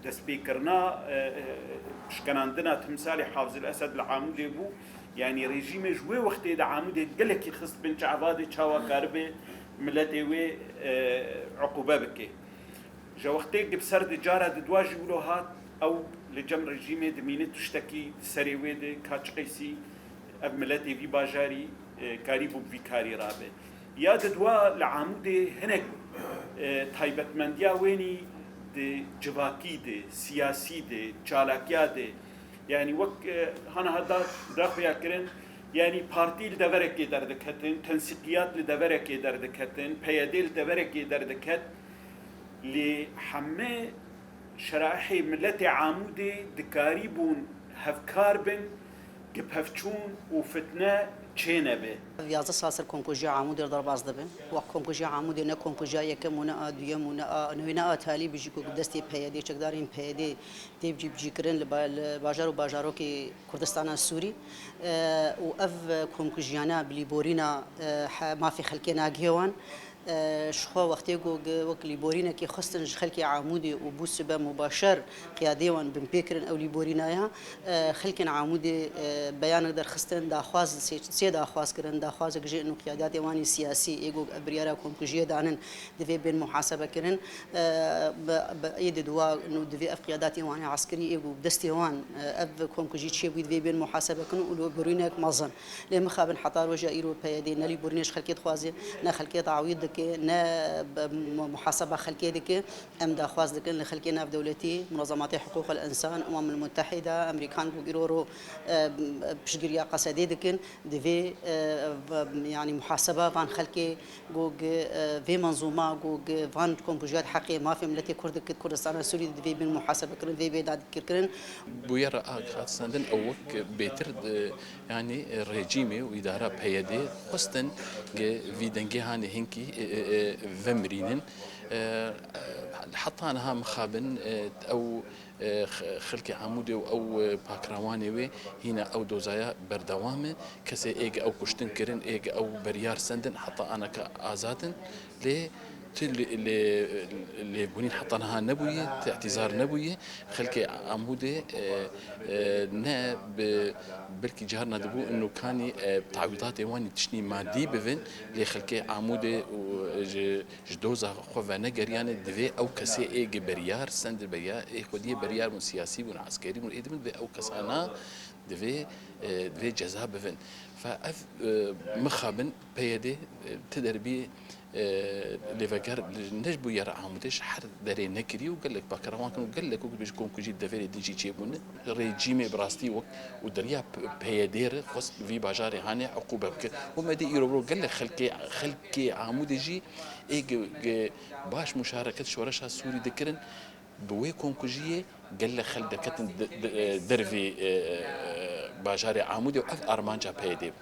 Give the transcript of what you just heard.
دەستپێکردنا شکەناندنا تمثالی حافظ الأسد لە عامودێ بوو، یعنی ڕێژیمێ وێ وەختێدا عامودێ گەلێکی خست بن چاوادێ چاواکار بێ ملەتێ وێ عقوبە بکێ. جا وەختێک بسەر جارە دواژی ولۆ هات ئەو لە جەم ڕێژیمێ دمینێ توشتەکی سەرێ وێ دێ کاچقەیسی ئەب ملەتێ وی باژاری کاری بوو وی کاری رابێ. یا دوا لە عامودێ هەنێک تایبەتمەندیا وێنی جواکی دێ سیاسی دێ چالاکیا دێ، یعنی وەک هەنا هەدا داخویاکردن، یعنی پارتی لە دەڤەرێکێ دەردەکەتن، تەنسیقیات لە دەڤەرێکێ دەردەکەتن، پەیەدێ لە دەڤەرێکێ دەردەکەت لێ حەمێ شرائحی ملەتی عامودێ دکاری بوون هەفکار بن گپهفچوون و فتنە چێنە بێ. 11 سال سەر کۆمپۆژیا عامودێ دەڕباز دەبن، وەک کۆمپۆژیا عامودێ نە کۆمپۆژیا یەکەم و نە دوویەم و نە ئاتالی بژی و دەستی پەیەدێ چەکدارین پەیەدێ تێبجی بجیکردن لە باژار و باژارۆکی کوردستانە سووری و ئەڤ کۆمپۆژیانە بلیبۆرینە مافی خەلکێ ناگهێوان شخوا وقتی وەک لیبۆرینێکی خستن خەلکی عامودێ و بووس بە مباشر قیادێوان بمپێکردن ئەو لیبۆرینایە خەلکن عامودێ بەیانە دەرخستن داخواز سێ داخوازکردن داخوازە گژێن و قیاداتێوانی سیاسی ئێگۆ بریارە کۆمپۆژیە دانن دەوێ بێن محاسبەکردن ئێدە دوا دەوێ ئەف قیاداتێوانی عسکری ئێگو دەستێوان ئەف کۆمپۆژی چێ بووی دەوێ بێن محاسبەکردن و لۆبڕینێک مەزن لێ مخابن حتا ڕۆژە ئیرۆ پەیەدێ نە لیبۆرینێش خەلکێت خوازێ نە خەلکێت عاوید نه محاسبة خلقية دكي أم داخواز دكن لخلقية ناف دولتي منظمات حقوق الإنسان الأمم المتحدة أمريكان بوغيرورو بشجريا قصدي دكن دفي يعني محاسبة فان خلقي جوج في منظومة جوج فان كومبوجات حقي ما في ملتي كردستان السوري دفي بالمحاسبة كرن في بيداد كرن بويرا خاصة أوك بيتر يعني رجيمي وإدارة بهيدي خصتن في دنجي هاني هنكي فمرينن حتى أنا مخابن أو خلق عمودي أو باكرواني وي هنا أو دوزايا بردوامه كسي إيج أو كشتن كرن إيج أو بريار سندن حتى أنا كآزادن ليه اللي بنين حطناها نبوية اعتذار نبوية خلك عمودة نا بركي جهرنا دبو إنه كان تعويضات واني تشني مادي بفن اللي خلك عمودة وجدوزة خوفا نجريان دفي أو كسي إيه بريار سند بريار إيه خديه بريار من سياسي من عسكري من إدمن أو كسانا دفي جزاء بفن فأف مخابن بيدي تدربي لفكر نجبو يرى عمودش حر دري نكري وقال لك باكروان كانوا قال لك وبيش كون كوجي دفير ديجي تشيبون ريجيمي براستي وقت ودريا بيدير خص في باجاري هاني عقوبه بك وما دي يروبرو قال لك خلكي عمودجي اي باش مشاركه شورشها السوري ذكرن بوي كون كوجيه قال لك خل دكتن درفي باجاري عمودي وأف أرمانجا بيدي